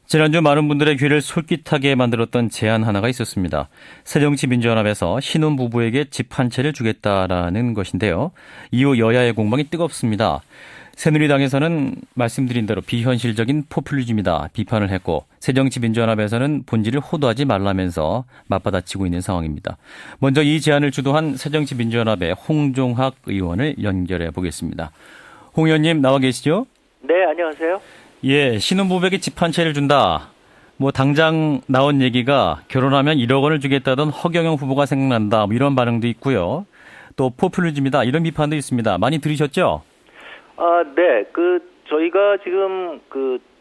지난주 많은 분들의 귀를 솔깃하게 만들었던 제안 하나가 있었습니다. 새정치민주연합에서 신혼부부에게 집 한 채를 주겠다라는 것인데요. 이후 여야의 공방이 뜨겁습니다. 새누리당에서는 말씀드린 대로 비현실적인 포퓰리즘이다 비판을 했고, 새정치민주연합에서는 본질을 호도하지 말라면서 맞받아치고 있는 상황입니다. 먼저 이 제안을 주도한 새정치민주연합의 홍종학 의원을 연결해 보겠습니다. 홍 의원님 나와 계시죠? 네, 안녕하세요. 예, 신혼부부에게 집 한 채를 준다. 뭐 당장 나온 얘기가 결혼하면 1억 원을 주겠다던 허경영 후보가 생각난다. 뭐 이런 반응도 있고요. 또 포퓰리즘이다. 이런 비판도 있습니다. 많이 들으셨죠? 네. 저희가 지금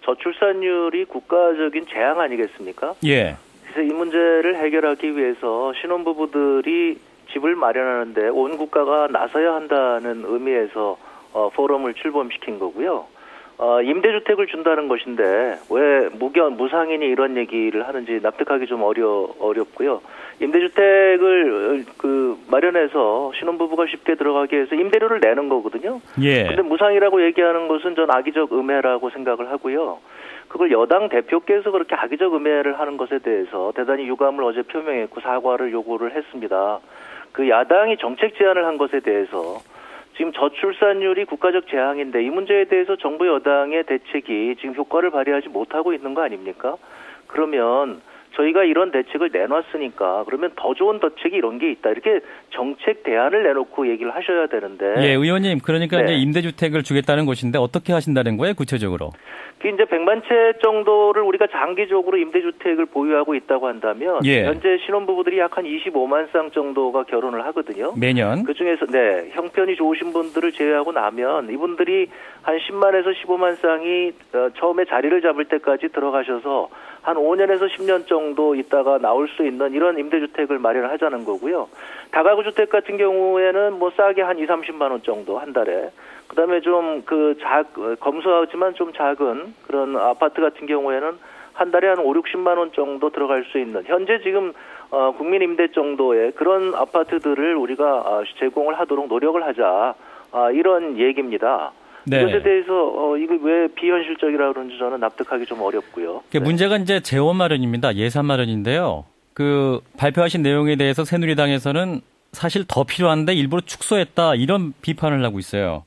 저출산율이 국가적인 재앙 아니겠습니까? 예. 그래서 이 문제를 해결하기 위해서 신혼부부들이 집을 마련하는데 온 국가가 나서야 한다는 의미에서 포럼을 출범시킨 거고요. 임대주택을 준다는 것인데 왜 무상인이 이런 얘기를 하는지 납득하기 좀 어렵고요. 임대주택을 마련해서 신혼부부가 쉽게 들어가게 해서 임대료를 내는 거거든요. 예. 근데 무상이라고 얘기하는 것은 전 악의적 음해라고 생각을 하고요. 그걸 여당 대표께서 그렇게 악의적 음해를 하는 것에 대해서 대단히 유감을 어제 표명했고 사과를 요구를 했습니다. 그 야당이 정책 제안을 한 것에 대해서 지금 저출산율이 국가적 재앙인데 이 문제에 대해서 정부 여당의 대책이 지금 효과를 발휘하지 못하고 있는 거 아닙니까? 그러면 저희가 이런 대책을 내놨으니까 그러면 더 좋은 대책이 이런 게 있다. 이렇게 정책 대안을 내놓고 얘기를 하셔야 되는데. 예, 의원님. 그러니까 네. 이제 임대주택을 주겠다는 것인데 어떻게 하신다는 거예요, 구체적으로? 이제 100만 채 정도를 우리가 장기적으로 임대주택을 보유하고 있다고 한다면 예. 현재 신혼부부들이 약 한 25만 쌍 정도가 결혼을 하거든요. 매년? 그중에서 형편이 좋으신 분들을 제외하고 나면 이분들이 한 10만에서 15만 쌍이 처음에 자리를 잡을 때까지 들어가셔서 한 5년에서 10년 정도 있다가 나올 수 있는 이런 임대주택을 마련하자는 거고요. 다가구 주택 같은 경우에는 뭐 싸게 한 2, 30만 원 정도 한 달에. 그다음에 좀 검소하지만 좀 작은 그런 아파트 같은 경우에는 한 달에 한 5, 60만 원 정도 들어갈 수 있는 현재 지금 국민 임대 정도의 그런 아파트들을 우리가 제공을 하도록 노력을 하자. 이런 얘기입니다. 네. 이것에 대해서 이거 왜 비현실적이라고 그러는지 저는 납득하기 좀 어렵고요. 네. 문제가 이제 재원 마련입니다. 예산 마련인데요. 발표하신 내용에 대해서 새누리당에서는 사실 더 필요한데 일부러 축소했다. 이런 비판을 하고 있어요.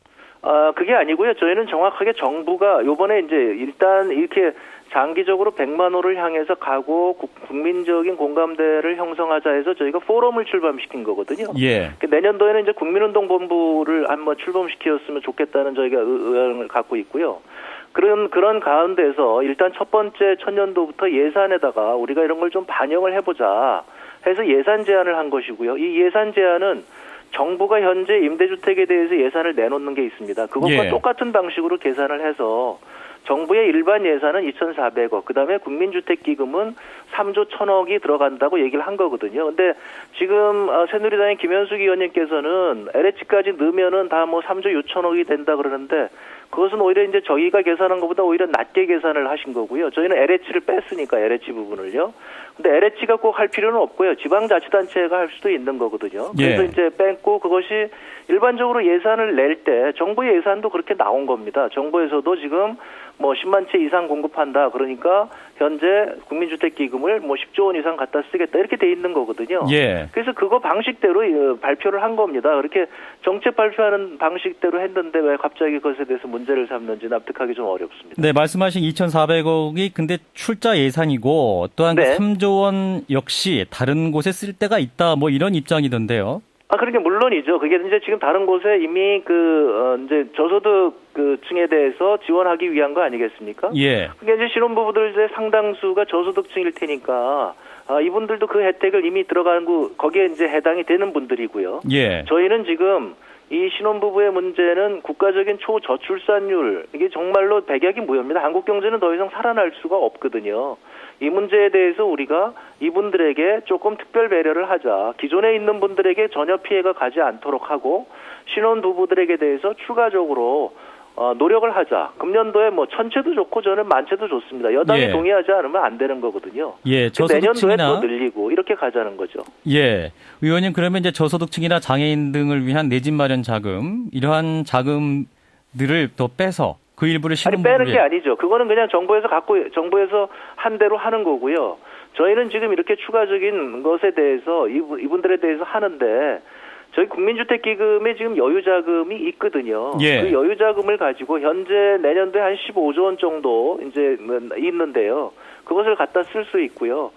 그게 아니고요. 저희는 정확하게 정부가 요번에 이제 일단 이렇게 장기적으로 100만 호를 향해서 가고 국민적인 공감대를 형성하자 해서 저희가 포럼을 출범시킨 거거든요. 예. 내년도에는 이제 국민운동본부를 한번 출범시켰으면 좋겠다는 저희가 의향을 갖고 있고요. 그런 가운데서 일단 첫 번째 첫년도부터 예산에다가 우리가 이런 걸 좀 반영을 해보자 해서 예산 제안을 한 것이고요. 이 예산 제안은 정부가 현재 임대주택에 대해서 예산을 내놓는 게 있습니다. 그것과 예. 똑같은 방식으로 계산을 해서 정부의 일반 예산은 2,400억, 그다음에 국민주택기금은 3조 1,000억이 들어간다고 얘기를 한 거거든요. 근데 지금 새누리당의 김현숙 의원님께서는 LH까지 넣으면은 다 뭐 3조 6천억이 된다 그러는데 그것은 오히려 이제 저희가 계산한 것보다 오히려 낮게 계산을 하신 거고요. 저희는 LH를 뺐으니까 LH 부분을요. 근데 LH가 꼭 할 필요는 없고요. 지방자치단체가 할 수도 있는 거거든요. 그래서 예. 이제 뺐고 그것이 일반적으로 예산을 낼 때 정부의 예산도 그렇게 나온 겁니다. 정부에서도 지금 뭐 10만 채 이상 공급한다. 그러니까 현재 국민주택기금을 뭐 10조 원 이상 갖다 쓰겠다. 이렇게 돼 있는 거거든요. 예. 그래서 그거 방식대로 발표를 한 겁니다. 그렇게 정책 발표하는 방식대로 했는데 왜 갑자기 그것에 대해서 문제를 삼는지 납득하기 좀 어렵습니다. 네, 말씀하신 2,400억이 근데 출자 예산이고 또한 네. 3조 원 역시 다른 곳에 쓸 데가 있다. 뭐 이런 입장이던데요. 그러니까 물론이죠. 그게 이제 지금 다른 곳에 이미 이제 저소득 층에 대해서 지원하기 위한 거 아니겠습니까? 예. 그게 이제 신혼부부들 이제 상당수가 저소득층일 테니까 이분들도 그 혜택을 이미 들어가는 거기에 이제 해당이 되는 분들이고요. 예. 저희는 지금 이 신혼부부의 문제는 국가적인 초저출산율, 이게 정말로 백약이 무효입니다. 한국 경제는 더 이상 살아날 수가 없거든요. 이 문제에 대해서 우리가 이분들에게 조금 특별 배려를 하자. 기존에 있는 분들에게 전혀 피해가 가지 않도록 하고 신혼부부들에게 대해서 추가적으로 노력을 하자. 금년도에 뭐 1,000채도 좋고 저는 10,000채도 좋습니다. 여당이 예. 동의하지 않으면 안 되는 거거든요. 예, 내년도에 저소득층이나 또 늘리고 이렇게 가자는 거죠. 예. 의원님 그러면 이제 저소득층이나 장애인 등을 위한 내 집 마련 자금 이러한 자금들을 더 빼서 그 일부를 아니 빼는 게 아니죠. 그거는 그냥 정부에서 한 대로 하는 거고요. 저희는 지금 이렇게 추가적인 것에 대해서 이분들에 대해서 하는데 저희 국민주택기금에 지금 여유자금이 있거든요. 예. 그 여유자금을 가지고 현재 내년도에 한 15조 원 정도 이제 있는데요. 그것을 갖다 쓸 수 있고요.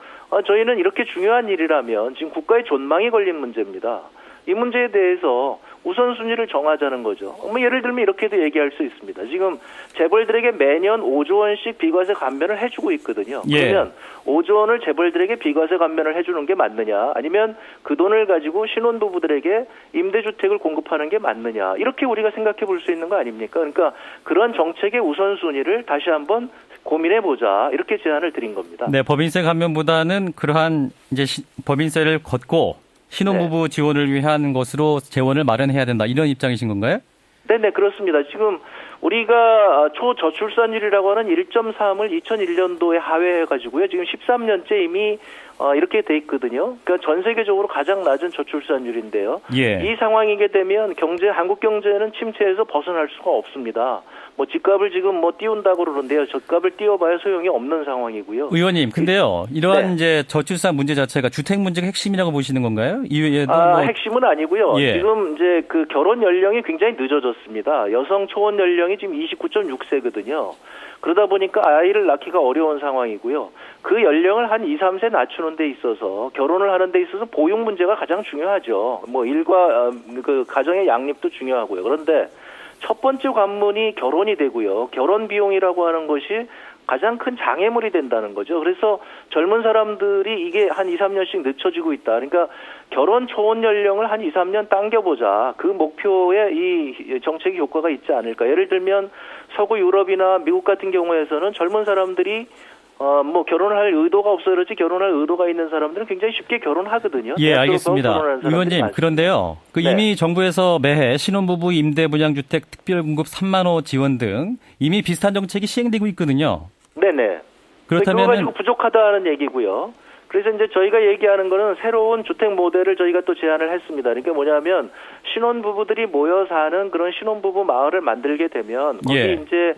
저희는 이렇게 중요한 일이라면 지금 국가의 존망이 걸린 문제입니다. 이 문제에 대해서 우선순위를 정하자는 거죠. 예를 들면 이렇게도 얘기할 수 있습니다. 지금 재벌들에게 매년 5조 원씩 비과세 감면을 해주고 있거든요. 예. 그러면 5조 원을 재벌들에게 비과세 감면을 해주는 게 맞느냐, 아니면 그 돈을 가지고 신혼부부들에게 임대주택을 공급하는 게 맞느냐, 이렇게 우리가 생각해 볼 수 있는 거 아닙니까? 그러니까 그런 정책의 우선순위를 다시 한번 고민해보자, 이렇게 제안을 드린 겁니다. 네, 법인세 감면보다는 그러한 이제 법인세를 걷고 신혼부부 지원을 위한 것으로 재원을 마련해야 된다, 이런 입장이신 건가요? 네네, 그렇습니다. 지금 우리가 초저출산율이라고 하는 1.3을 2001년도에 하회해가지고요. 지금 13년째 이미 이렇게 돼 있거든요. 그러니까 전 세계적으로 가장 낮은 저출산율인데요. 예. 이 상황이게 되면 한국 경제는 침체에서 벗어날 수가 없습니다. 집값을 지금 띄운다고 그러는데요. 집값을 띄워봐야 소용이 없는 상황이고요. 의원님, 근데요, 이러한 네. 이제 저출산 문제 자체가 주택 문제가 핵심이라고 보시는 건가요? 이외에도 핵심은 아니고요. 예. 지금 이제 그 결혼 연령이 굉장히 늦어졌습니다. 여성 초혼 연령이 지금 29.6세거든요. 그러다 보니까 아이를 낳기가 어려운 상황이고요. 그 연령을 한 2, 3세 낮추는 데 있어서, 결혼을 하는 데 있어서 보육 문제가 가장 중요하죠. 일과 그 가정의 양립도 중요하고요. 그런데 첫 번째 관문이 결혼이 되고요. 결혼 비용이라고 하는 것이 가장 큰 장애물이 된다는 거죠. 그래서 젊은 사람들이 이게 한 2, 3년씩 늦춰지고 있다. 그러니까 결혼 초혼 연령을 한 2, 3년 당겨보자. 그 목표에 이 정책이 효과가 있지 않을까. 예를 들면 서구 유럽이나 미국 같은 경우에서는 젊은 사람들이 결혼을 할 의도가 없어 그렇지 결혼할 의도가 있는 사람들은 굉장히 쉽게 결혼하거든요. 예, 알겠습니다. 의원님, 그런데요. 네. 이미 정부에서 매해 신혼부부 임대 분양주택 특별공급 3만 호 지원 등 이미 비슷한 정책이 시행되고 있거든요. 네네. 그렇다면 그거 가지고 부족하다는 얘기고요. 그래서 이제 저희가 얘기하는 거는 새로운 주택 모델을 저희가 또 제안을 했습니다. 그러니까 뭐냐면 신혼부부들이 모여 사는 그런 신혼부부 마을을 만들게 되면 거기 예. 이제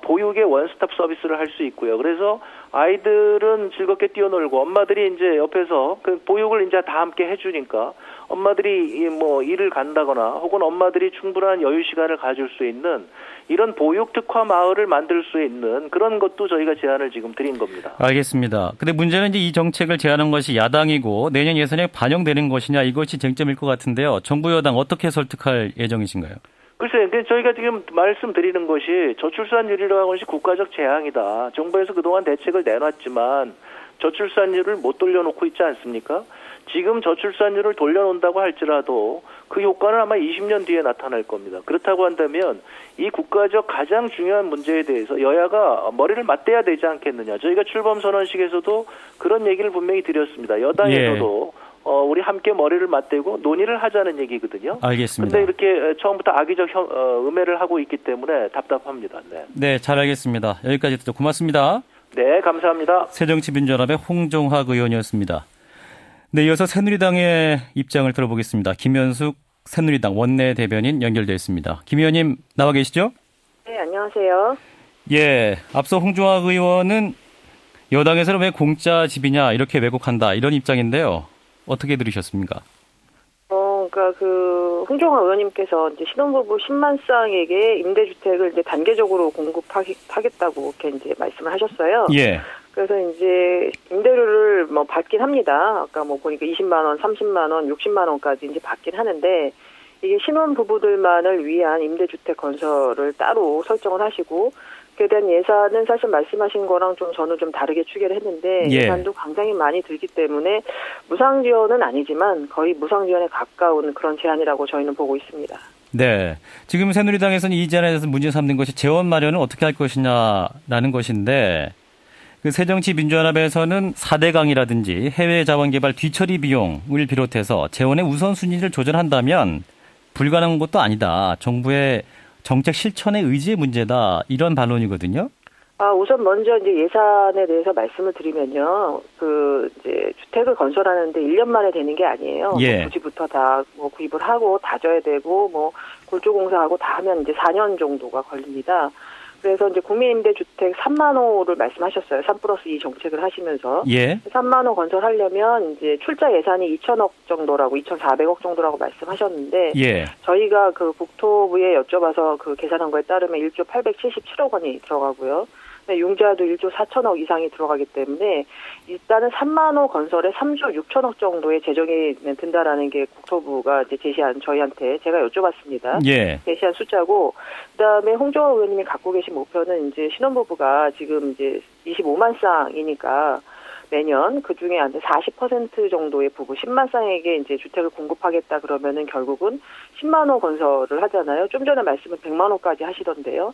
보육의 원스톱 서비스를 할 수 있고요. 그래서 아이들은 즐겁게 뛰어놀고 엄마들이 이제 옆에서 그 보육을 이제 다 함께 해주니까 엄마들이 일을 간다거나 혹은 엄마들이 충분한 여유 시간을 가질 수 있는 이런 보육 특화 마을을 만들 수 있는 그런 것도 저희가 제안을 지금 드린 겁니다. 알겠습니다. 근데 문제는 이제 이 정책을 제안한 것이 야당이고 내년 예산에 반영되는 것이냐, 이것이 쟁점일 것 같은데요. 정부 여당 어떻게 설득할 예정이신가요? 글쎄요, 저희가 지금 말씀드리는 것이 저출산율이라는 것이 국가적 재앙이다. 정부에서 그동안 대책을 내놨지만 저출산율을 못 돌려놓고 있지 않습니까? 지금 저출산율을 돌려놓는다고 할지라도 그 효과는 아마 20년 뒤에 나타날 겁니다. 그렇다고 한다면 이 국가적 가장 중요한 문제에 대해서 여야가 머리를 맞대야 되지 않겠느냐. 저희가 출범선언식에서도 그런 얘기를 분명히 드렸습니다. 여당에서도 예. 우리 함께 머리를 맞대고 논의를 하자는 얘기거든요. 알겠습니다. 그런데 이렇게 처음부터 악의적 음해를 하고 있기 때문에 답답합니다. 네. 네, 잘 알겠습니다. 여기까지 듣죠. 고맙습니다. 네, 감사합니다. 새정치민주연합의 홍종학 의원이었습니다. 네, 이어서 새누리당의 입장을 들어보겠습니다. 김현숙 새누리당 원내대변인 연결되어 있습니다. 김 의원님 나와 계시죠? 네, 안녕하세요. 예, 앞서 홍종학 의원은 여당에서는 왜 공짜 집이냐 이렇게 왜곡한다 이런 입장인데요. 어떻게 들으셨습니까? 그러니까 홍종학 의원님께서 이제 신혼부부 10만 쌍에게 임대주택을 이제 단계적으로 공급하겠다고 이렇게 이제 말씀을 하셨어요. 예. 그래서 이제 임대료를 받긴 합니다. 아까 보니까 20만 원, 30만 원, 60만 원까지 이제 받긴 하는데 이게 신혼부부들만을 위한 임대주택 건설을 따로 설정을 하시고 그에 대한 예산은 사실 말씀하신 거랑 저는 좀 다르게 추계를 했는데 예. 예산도 굉장히 많이 들기 때문에 무상 지원은 아니지만 거의 무상 지원에 가까운 그런 제안이라고 저희는 보고 있습니다. 네. 지금 새누리당에서는 이 제안에 대해서 문제 삼는 것이 재원 마련을 어떻게 할 것이냐라는 것인데 그 새정치민주연합에서는 4대강이라든지 해외 자원개발 뒤처리 비용을 비롯해서 재원의 우선순위를 조절한다면 불가능한 것도 아니다. 정부의 정책 실천의 의지의 문제다. 이런 반론이거든요. 우선 먼저 이제 예산에 대해서 말씀을 드리면요. 이제 주택을 건설하는데 1년 만에 되는 게 아니에요. 예. 부지부터 다 구입을 하고 다져야 되고 골조공사하고 다 하면 이제 4년 정도가 걸립니다. 그래서 이제 국민임대주택 3만 호를 말씀하셨어요. 3+2 정책을 하시면서. 예. 3만 호 건설하려면 이제 출자 예산이 2천억 정도라고 2,400억 정도라고 말씀하셨는데 예. 저희가 그 국토부에 여쭤봐서 그 계산한 거에 따르면 1조 877억 원이 들어가고요. 융자도 1조 4천억 이상이 들어가기 때문에 일단은 3만 호 건설에 3조 6천억 정도의 재정이 든다라는 게 국토부가 이제 제시한 저희한테 제가 여쭤봤습니다. 예. 제시한 숫자고 그다음에 홍정화 의원님이 갖고 계신 목표는 이제 신혼부부가 지금 이제 25만 쌍이니까 매년 그 중에 한 40% 정도의 부부 10만 쌍에게 이제 주택을 공급하겠다 그러면은 결국은 10만 호 건설을 하잖아요. 좀 전에 말씀은 100만 호까지 하시던데요.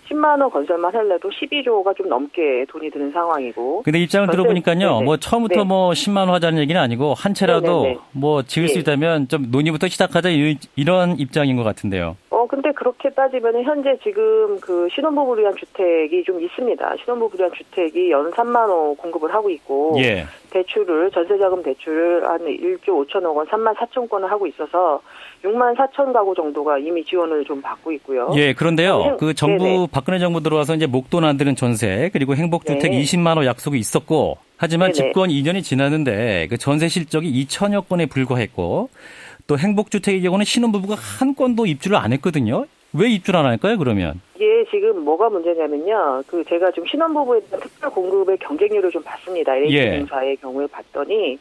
10만 호 건설만 할래도 12조가 좀 넘게 돈이 드는 상황이고. 근데 입장을 들어보니까요. 네네. 뭐 처음부터 네. 뭐 10만 원 하자는 얘기는 아니고 한 채라도 네네네. 뭐 지을 수 네. 있다면 좀 논의부터 시작하자 이런 입장인 것 같은데요. 근데 그렇게 따지면 현재 지금 그 신혼부부를 위한 주택이 좀 있습니다. 신혼부부를 위한 주택이 연 3만 호 공급을 하고 있고. 예. 대출을, 전세자금 대출을 한 1조 5천억 원, 3만 4천 건을 하고 있어서 6만 4천 가구 정도가 이미 지원을 좀 받고 있고요. 예, 그런데요. 그 정부, 네네. 박근혜 정부 들어와서 이제 목돈 안 드는 전세, 그리고 행복주택 네. 20만 호 약속이 있었고, 하지만 네네. 집권 2년이 지났는데 그 전세 실적이 2천여 건에 불과했고, 또 행복주택의 경우는 신혼부부가 한 건도 입주를 안 했거든요. 왜 입주를 안 할까요, 그러면? 이게 지금 뭐가 문제냐면요. 그 제가 지금 신혼부부에 대한 특별 공급의 경쟁률을 좀 봤습니다. LH공사의 경우에 봤더니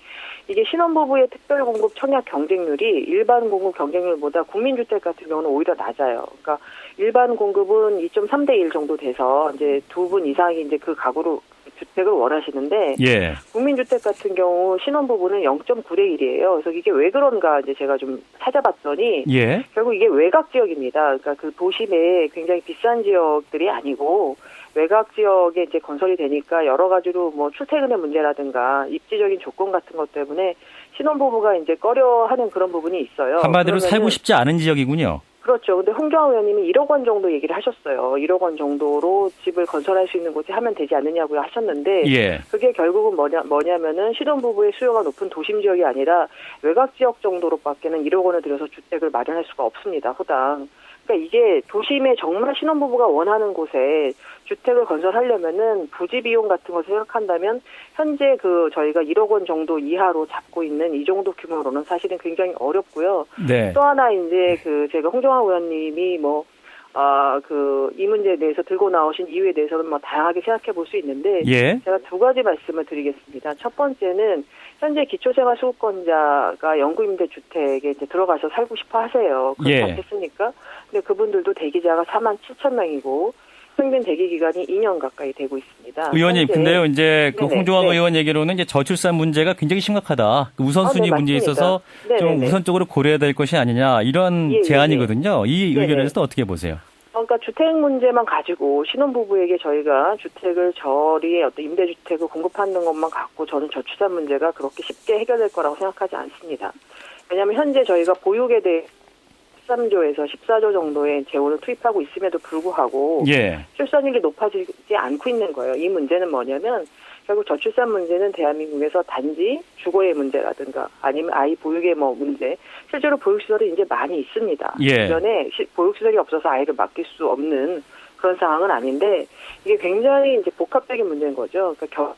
이게 신혼부부의 특별 공급 청약 경쟁률이 일반 공급 경쟁률보다 국민주택 같은 경우는 오히려 낮아요. 그러니까 일반 공급은 2.3대 1 정도 돼서 이제 두 분 이상이 이제 그 가구로 주택을 원하시는데 예. 국민주택 같은 경우 신혼부부는 0.9대 1이에요. 그래서 이게 왜 그런가 이제 제가 좀 찾아봤더니 예. 결국 이게 외곽 지역입니다. 그러니까 그 도심에 굉장히 비싼 지역들이 아니고 외곽 지역에 이제 건설이 되니까 여러 가지로 뭐 출퇴근의 문제라든가 입지적인 조건 같은 것 때문에 신혼부부가 이제 꺼려하는 그런 부분이 있어요. 한마디로 그러면은 살고 싶지 않은 지역이군요. 그렇죠. 근데 홍정화 의원님이 1억 원 정도 얘기를 하셨어요. 1억 원 정도로 집을 건설할 수 있는 곳에 하면 되지 않느냐고 하셨는데 예. 그게 결국은 뭐냐면은 신혼부부의 수요가 높은 도심 지역이 아니라 외곽 지역 정도로밖에는 1억 원을 들여서 주택을 마련할 수가 없습니다. 호당. 그러니까 이게 도심에 정말 신혼부부가 원하는 곳에 주택을 건설하려면은 부지 비용 같은 걸 생각한다면 현재 그 저희가 1억 원 정도 이하로 잡고 있는 이 정도 규모로는 사실은 굉장히 어렵고요. 네. 또 하나 이제 그 제가 홍정화 의원님이 이 문제에 대해서 들고 나오신 이유에 대해서는 뭐 다양하게 생각해 볼 수 있는데 예. 제가 두 가지 말씀을 드리겠습니다. 첫 번째는 현재 기초생활수급권자가 영구임대주택에 이제 들어가서 살고 싶어 하세요. 그렇지 예. 않겠습니까? 근데 그분들도 대기자가 4만 7천 명이고 평균 대기 기간이 2년 가까이 되고 있습니다. 의원님, 현재 근데요, 이제 그 네네, 홍종학 네. 의원 얘기로는 이제 저출산 문제가 굉장히 심각하다. 그 우선순위 네, 문제에 맞습니다. 있어서 좀 네네네. 우선적으로 고려해야 될 것이 아니냐 이런 예, 예, 제안이거든요. 이 의견에 네네. 대해서 어떻게 보세요? 그러니까 주택 문제만 가지고 신혼부부에게 저희가 주택을 저리에 어떤 임대주택을 공급하는 것만 갖고 저는 저출산 문제가 그렇게 쉽게 해결될 거라고 생각하지 않습니다. 왜냐하면 현재 저희가 보육에 대해 13조에서 14조 정도의 재원을 투입하고 있음에도 불구하고 예. 출산율이 높아지지 않고 있는 거예요. 이 문제는 뭐냐면 결국 저출산 문제는 대한민국에서 단지 주거의 문제라든가 아니면 아이 보육의 뭐 문제, 실제로 보육시설이 이제 많이 있습니다. 예. 주변에 보육시설이 없어서 아이를 맡길 수 없는 그런 상황은 아닌데 이게 굉장히 이제 복합적인 문제인 거죠. 그러니까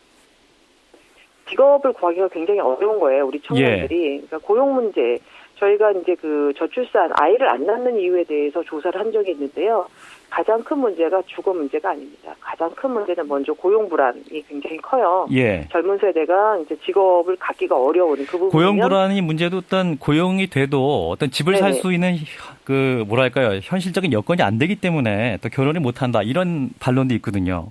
직업을 구하기가 굉장히 어려운 거예요. 우리 청년들이. 그러니까 고용 문제. 저희가 이제 그 저출산 아이를 안 낳는 이유에 대해서 조사를 한 적이 있는데요. 가장 큰 문제가 주거 문제가 아닙니다. 가장 큰 문제는 먼저 고용 불안이 굉장히 커요. 예. 젊은 세대가 이제 직업을 갖기가 어려운 그 부분. 고용 불안이 문제도 어떤 고용이 돼도 어떤 집을 살 네네. 수 있는 그 뭐랄까요 현실적인 여건이 안 되기 때문에 또 결혼을 못 한다 이런 반론도 있거든요.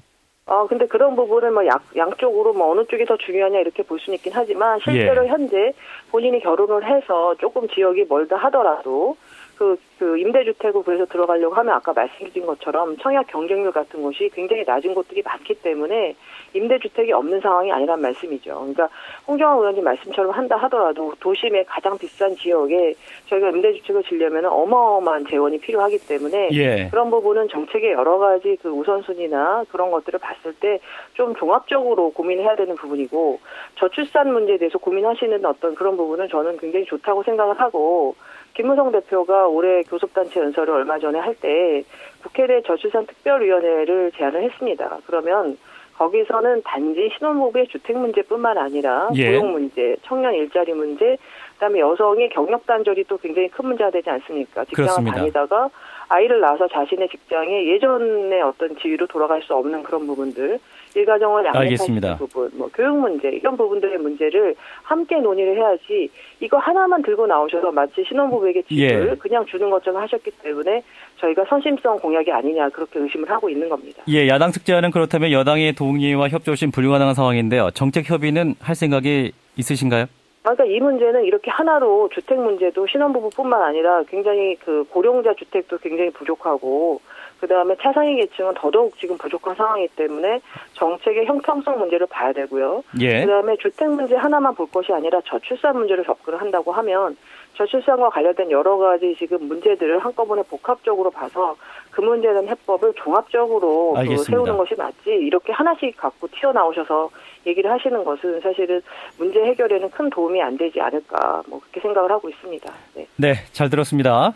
근데 그런 부분은 뭐 양쪽으로 뭐 어느 쪽이 더 중요하냐 이렇게 볼 수는 있긴 하지만 실제로 예. 현재 본인이 결혼을 해서 조금 지역이 멀다 하더라도 그 임대주택을 그래서 들어가려고 하면 아까 말씀드린 것처럼 청약 경쟁률 같은 것이 굉장히 낮은 곳들이 많기 때문에 임대주택이 없는 상황이 아니란 말씀이죠. 그러니까 홍정화 의원님 말씀처럼 한다 하더라도 도심의 가장 비싼 지역에 저희가 임대주택을 지려면 어마어마한 재원이 필요하기 때문에 예. 그런 부분은 정책의 여러 가지 그 우선순위나 그런 것들을 봤을 때 좀 종합적으로 고민해야 되는 부분이고 저출산 문제에 대해서 고민하시는 어떤 그런 부분은 저는 굉장히 좋다고 생각을 하고 김무성 대표가 올해 교섭단체 연설을 얼마 전에 할 때 국회 내 저출산 특별위원회를 제안을 했습니다. 그러면 거기서는 단지 신혼부부의 주택 문제뿐만 아니라 예. 고용 문제, 청년 일자리 문제, 그다음에 여성의 경력 단절이 또 굉장히 큰 문제가 되지 않습니까? 직장을 그렇습니다. 다니다가 아이를 낳아서 자신의 직장에 예전의 어떤 지위로 돌아갈 수 없는 그런 부분들, 일가정을 양립할 수 있는 부분, 뭐 교육 문제 이런 부분들의 문제를 함께 논의를 해야지 이거 하나만 들고 나오셔서 마치 신혼부부에게 집을 예. 그냥 주는 것처럼 하셨기 때문에 저희가 선심성 공약이 아니냐 그렇게 의심을 하고 있는 겁니다. 예, 야당 측 제안은 그렇다면 여당의 동의와 협조 없이 불가능한 상황인데요. 정책 협의는 할 생각이 있으신가요? 그러니까 이 문제는 이렇게 하나로 주택 문제도 신혼부부뿐만 아니라 굉장히 그 고령자 주택도 굉장히 부족하고 그다음에 차상위 계층은 더더욱 지금 부족한 상황이기 때문에 정책의 형평성 문제를 봐야 되고요. 예. 그다음에 주택 문제 하나만 볼 것이 아니라 저출산 문제를 접근을 한다고 하면 저출산과 관련된 여러 가지 지금 문제들을 한꺼번에 복합적으로 봐서 그 문제에 대한 해법을 종합적으로 알겠습니다. 세우는 것이 맞지 이렇게 하나씩 갖고 튀어나오셔서 얘기를 하시는 것은 사실은 문제 해결에는 큰 도움이 안 되지 않을까 뭐 그렇게 생각을 하고 있습니다. 네, 네, 잘 들었습니다.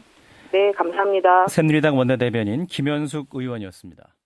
네 감사합니다. 새누리당 원내대변인 김현숙 의원이었습니다.